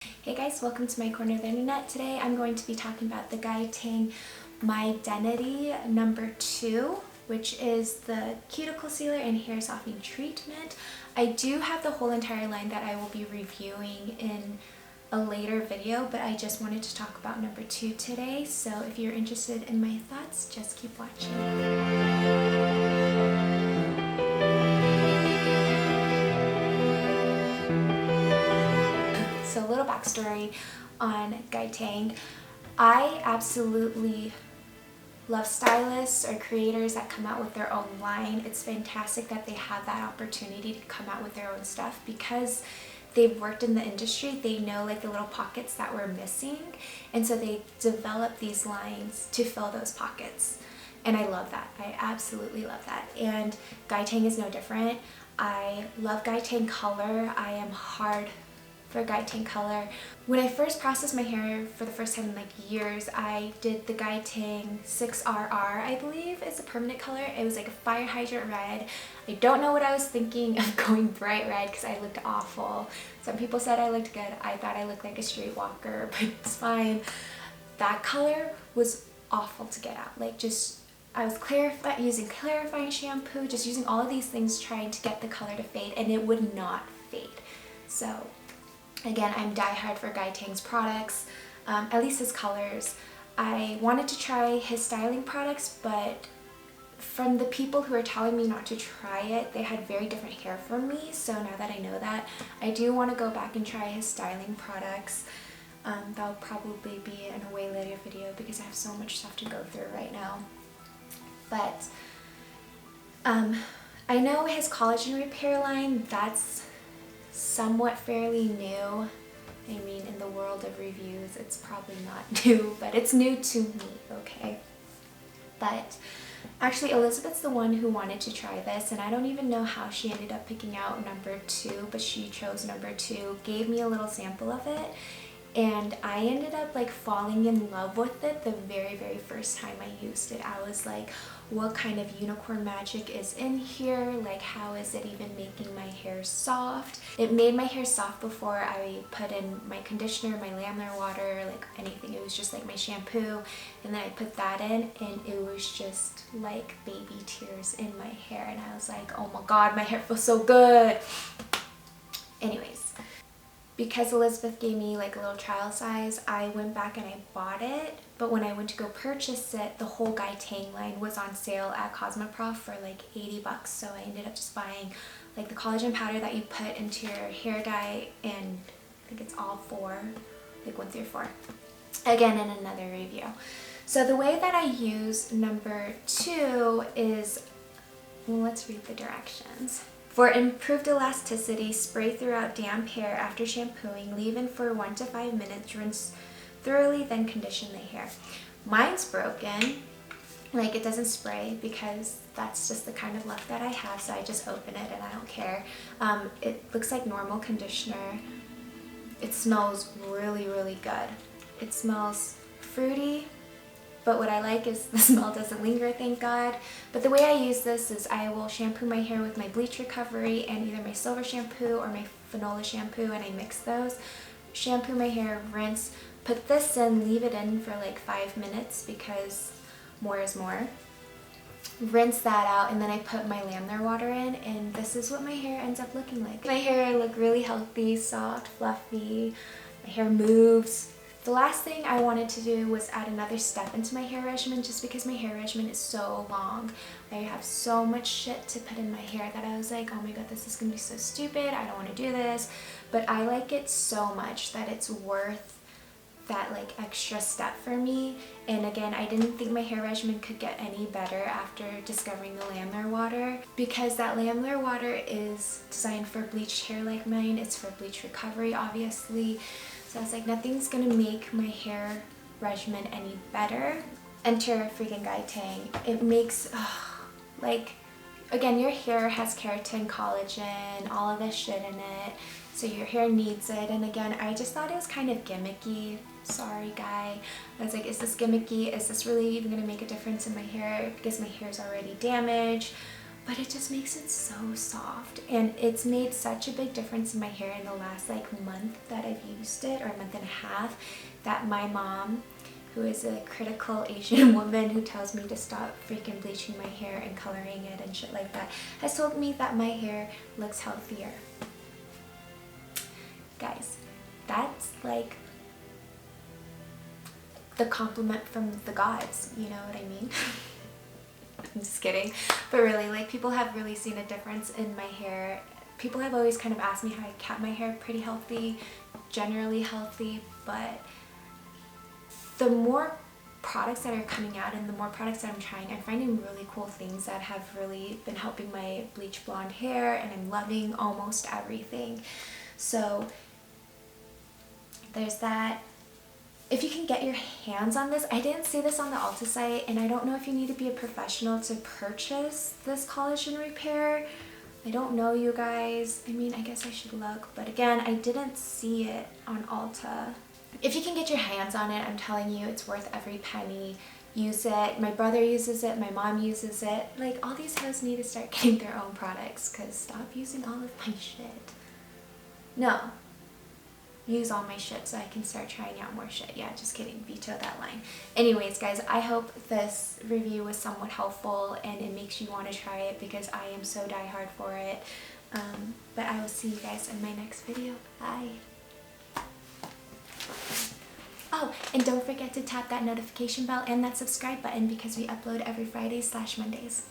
Hey guys, welcome to my corner of the internet. Today I'm going to be talking about the Tang My Identity number 2, which is the cuticle sealer and hair softening treatment. I do have the whole entire line that I will be reviewing in a later video, but I just wanted to talk about number 2 today. So if you're interested in my thoughts, just keep watching. So a little backstory on Tang. I absolutely love stylists or creators that come out with their own line. It's fantastic that they have that opportunity to come out with their own stuff because they've worked in the industry. They know like the little pockets that we're missing, and so they develop these lines to fill those pockets. And I love that. I absolutely love that. And Tang is no different. I love Tang color. I am hard for Tang color. When I first processed my hair for the first time in like years, I did the Tang 6RR, I believe is a permanent color. It was like a fire hydrant red. I don't know what I was thinking of going bright red because I looked awful. Some people said I looked good. I thought I looked like a streetwalker, but it's fine. That color was awful to get out. Like I was using clarifying shampoo, just using all of these things trying to get the color to fade, and it would not fade. So again, I'm diehard for Tang's products, at least his colors. I wanted to try his styling products, but from the people who are telling me not to try it, they had very different hair from me. So now that I know that, I do want to go back and try his styling products. That'll probably be in a way later video because I have so much stuff to go through right now. But I know his collagen repair line, that's somewhat fairly new. I mean, in the world of reviews, it's probably not new, but it's new to me, okay? But actually, Elizabeth's the one who wanted to try this, and I don't even know how she ended up picking out number 2, but she chose number 2, gave me a little sample of it, and I ended up like falling in love with it the very first time I used it. I was like, what kind of unicorn magic is in here? Like, how is it even making my hair soft? It made my hair soft before I put in my conditioner, my lamlar water, like anything. It was just like my shampoo, and then I put that in, and it was just like baby tears in my hair, and I was like, oh my god, my hair feels so good. Anyways, because Elizabeth gave me like a little trial size, I went back and I bought it. But when I went to go purchase it, the whole Tang line was on sale at Cosmoprof for like 80 bucks. So I ended up just buying like the collagen powder that you put into your hair dye, and I think it's all 4, like 1 through 4. Again, in another review. So the way that I use number 2 is, well, let's read the directions. For improved elasticity, spray throughout damp hair after shampooing, leave in for 1 to 5 minutes, rinse thoroughly, then condition the hair. Mine's broken, like it doesn't spray because that's just the kind of luck that I have, so I just open it and I don't care. It looks like normal conditioner. It smells really good. It smells fruity, but what I like is the smell doesn't linger, thank God. But the way I use this is I will shampoo my hair with my bleach recovery and either my silver shampoo or my Fanola shampoo, and I mix those. Shampoo my hair, rinse, put this in, leave it in for like 5 minutes because more is more. Rinse that out, and then I put my lamlar water in, and this is what my hair ends up looking like. My hair look really healthy, soft, fluffy. My hair moves. The last thing I wanted to do was add another step into my hair regimen, just because my hair regimen is so long. I have so much shit to put in my hair that I was like, oh my god, this is gonna be so stupid, I don't want to do this. But I like it so much that it's worth that like extra step for me. And again, I didn't think my hair regimen could get any better after discovering the lamlar water, because that lamlar water is designed for bleached hair like mine. It's for bleach recovery, obviously. So I was like, nothing's gonna make my hair regimen any better. Enter freaking Tang. It makes, like, again, your hair has keratin, collagen, all of this shit in it. So your hair needs it. And again, I just thought it was kind of gimmicky. Sorry, guy. I was like, is this gimmicky? Is this really even gonna make a difference in my hair? Because my hair is already damaged. but it just makes it so soft, and it's made such a big difference in my hair in the last like month that I've used it, or a month and a half, that my mom, who is a critical Asian woman who tells me to stop freaking bleaching my hair and coloring it and shit like that, has told me that my hair looks healthier. Guys, that's like the compliment from the gods, you know what I mean? I'm just kidding, but really, like, people have really seen a difference in my hair. People have always kind of asked me how I kept my hair pretty healthy, generally healthy, but the more products that are coming out and the more products that I'm trying, I'm finding really cool things that have really been helping my bleach blonde hair, and I'm loving almost everything. So there's that. If you can get your hands on this, I didn't see this on the Ulta site, and I don't know if you need to be a professional to purchase this collagen repair. I don't know, you guys. I mean, I guess I should look, but again, I didn't see it on Ulta. If you can get your hands on it, I'm telling you, it's worth every penny. Use it. My brother uses it, my mom uses it. Like, all these hoes need to start getting their own products, because stop using all of my shit. No. Use all my shit so I can start trying out more shit. Yeah, just kidding. Veto that line. Anyways, guys, I hope this review was somewhat helpful and it makes you want to try it, because I am so diehard for it. But I will see you guys in my next video. Bye. Oh, and don't forget to tap that notification bell and that subscribe button, because we upload every Fridays/Mondays.